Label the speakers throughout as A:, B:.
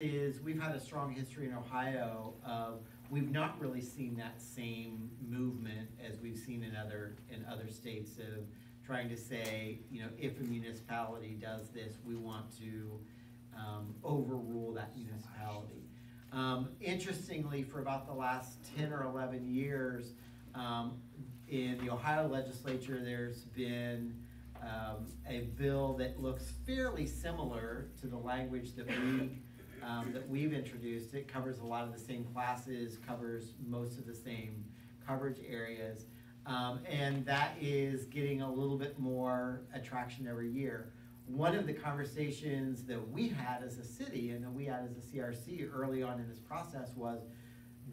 A: is we've had a strong history in Ohio of we've not really seen that same movement as we've seen in other states of trying to say, you know, if a municipality does this, we want to overrule that municipality. Interestingly, for about the last 10 or 11 years, in the Ohio legislature, there's been a bill that looks fairly similar to the language that we've introduced. It covers a lot of the same classes, covers most of the same coverage areas, and that is getting a little bit more attraction every year. One of the conversations that we had as a city and that we had as a CRC early on in this process was,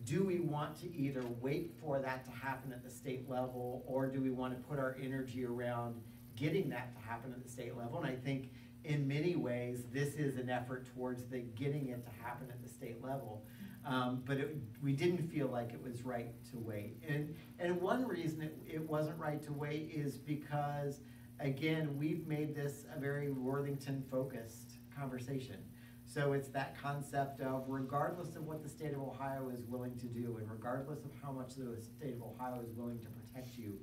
A: do we want to either wait for that to happen at the state level, or do we want to put our energy around getting that to happen at the state level? And I think in many ways, this is an effort towards getting it to happen at the state level. But we didn't feel like it was right to wait. And one reason it wasn't right to wait is because, again, we've made this a very Worthington-focused conversation. So it's that concept of, regardless of what the state of Ohio is willing to do, and regardless of how much the state of Ohio is willing to protect you,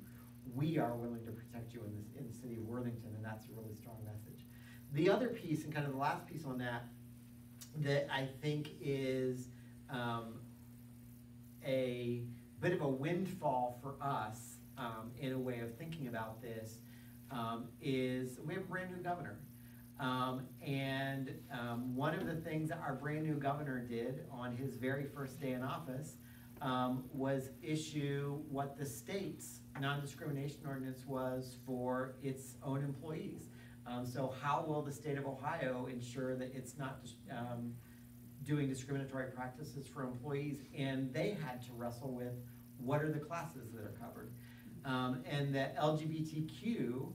A: we are willing to protect you in the city of Worthington, and that's a really strong message. The other piece, and kind of the last piece on that I think is a bit of a windfall for us in a way of thinking about this, is we have a brand new governor. One of the things that our brand new governor did on his very first day in office was issue what the state's non-discrimination ordinance was for its own employees. So how will the state of Ohio ensure that it's not doing discriminatory practices for employees? And they had to wrestle with, what are the classes that are covered? And the LGBTQ,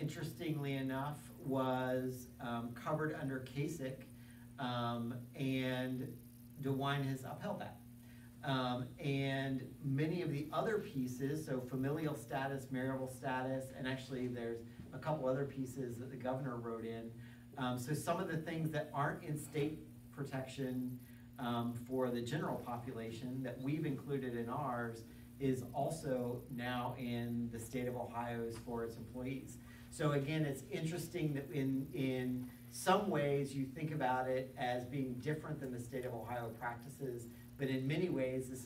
A: interestingly enough, was covered under CASIC, and DeWine has upheld that. And many of the other pieces, so familial status, marital status, and actually there's a couple other pieces that the governor wrote in. So some of the things that aren't in state protection for the general population that we've included in ours is also now in the state of Ohio's for its employees. So again, it's interesting that in some ways you think about it as being different than the state of Ohio practices, but in many ways this is